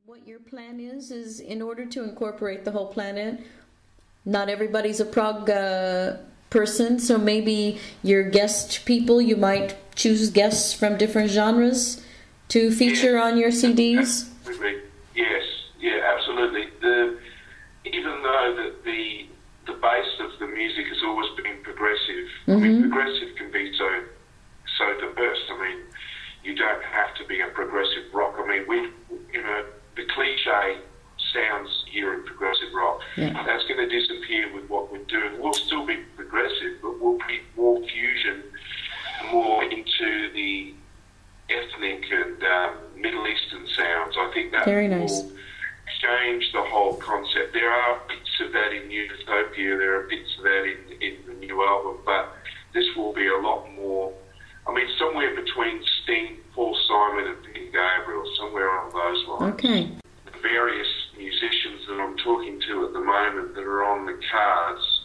What your plan is in order to incorporate the whole planet. Not everybody's a prog person, so maybe your guest people, you might choose guests from different genres to feature on your CDs. Absolutely. Yes, yeah, absolutely. Even though that the base of the music has always been progressive. I mean, progressive can be so diverse. I mean, you don't have to be a progressive rock. I mean, the cliche sounds here in progressive rock. Yeah. That's going to disappear with what we're doing. We'll still be progressive, but we'll be more fusion, more into the ethnic and Middle Eastern sounds. I think that will change the whole concept. There are bits of that in Utopia, there are bits of that in the new album, but this will be a lot more, I mean, somewhere between Sting, Paul Simon and Peter Gabriel, somewhere on those lines. Okay. The various musicians that I'm talking to at the moment that are on the cards,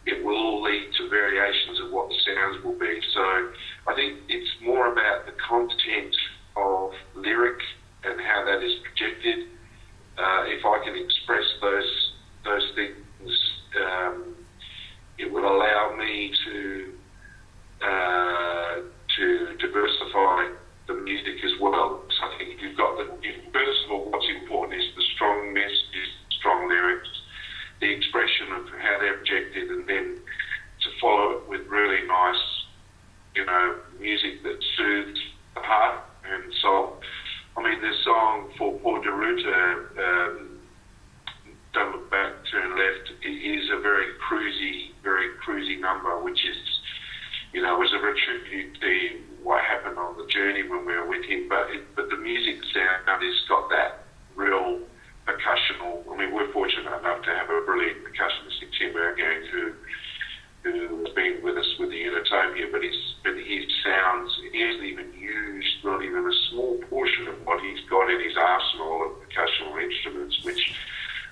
it will all lead to variations of what the sounds will be. So I think it's more about the content of lyric and how that is projected. If I can express those things, it will allow me to diversify the music as well. So I think you've got first of all, what's important is the strong message, strong lyrics, the expression of how they're projected, and then to follow it with really nice, music that soothes the heart and soul. I mean, the song for Paul de Ruta, Don't Look Back, Turn Left, is a very cruisy number, which is, was a tribute to what happened on the journey when we were with him. But the music sound has got that real percussional. I mean, we're fortunate enough to have a brilliant percussionist in Tim Ergang who has been with us with the Unitopia, but his sounds, he hasn't even used not even a small portion of what he's got in his arsenal of percussional instruments, which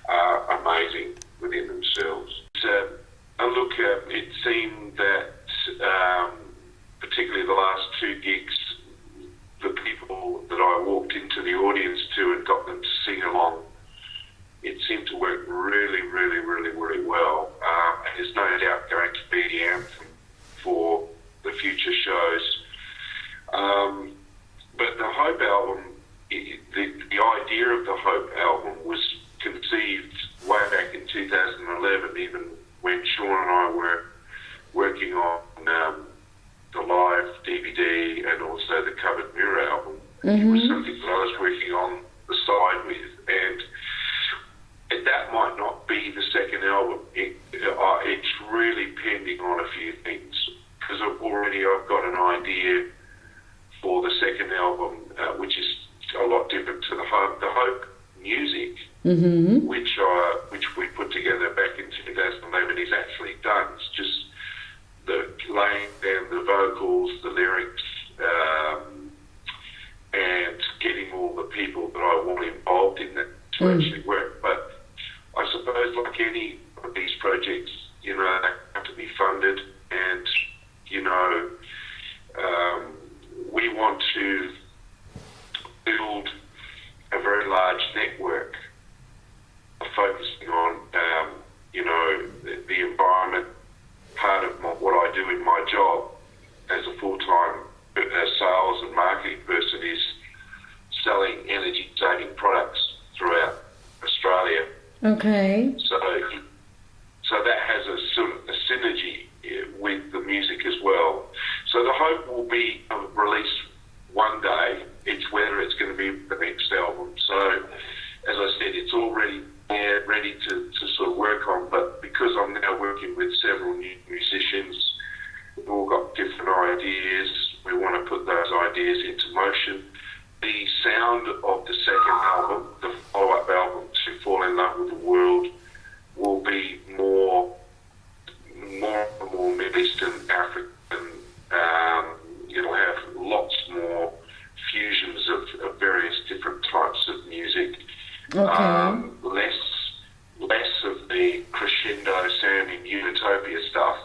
are amazing within themselves. So, it seemed that particularly the last two gigs, the people that I walked into the audience to and got them to sing along, it seemed to work really, really, really, really well. And there's no doubt going to be the anthem for the future shows. But the Hope album, the idea of the Hope album was conceived way back in 2011, even when Sean and I were working on the live DVD and also the Covered Mirror album. It was something that I was working on the side with, and that might not be the second album. It's really pending on a few things, because already I've got an idea for the second album, which is a lot different to the Hope music, which we put together back in 2011 is actually done. It's just the laying down the vocals, the lyrics, and getting all the people that I want involved in that to actually work. But I suppose, like any of these projects, they have to be funded, and we want to build a very large network focusing on the environment. Part of what I do in my job as a full-time sales and marketing person is selling energy-saving products throughout Australia. Okay. So that has a sort of a synergy with the music as well. So the Hope will be released one day. It's whether it's going to be the next album. So, as I said, it's already ready to sort of work on, but because I'm now working with several new musicians, we've all got different ideas. We want to put those ideas into motion. The sound of the second album, the follow-up album to Fall in Love with the World, will be more Middle Eastern, African. It'll have lots more fusions of various different types of music. Okay. Less of the crescendo sounding Unitopia stuff.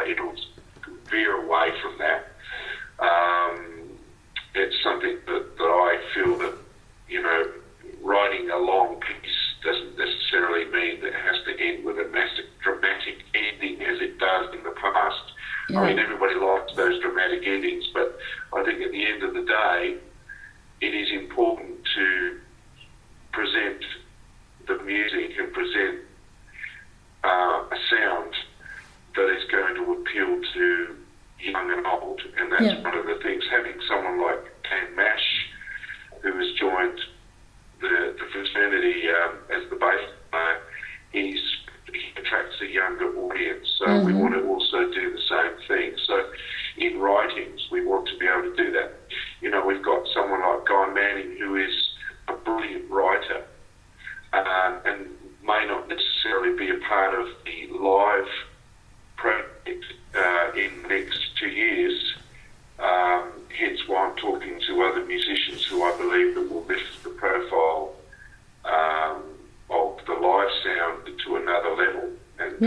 It'll veer away from that. It's something that I feel that, writing we want to also do the same thing. So in writings, we want to be able to do that. You know, we've got someone like Guy Manning, who is a brilliant writer, and may not necessarily be a part of the live project in the next 2 years. Hence why I'm talking to other musicians who I believe that will lift the profile of the live sound to another level. And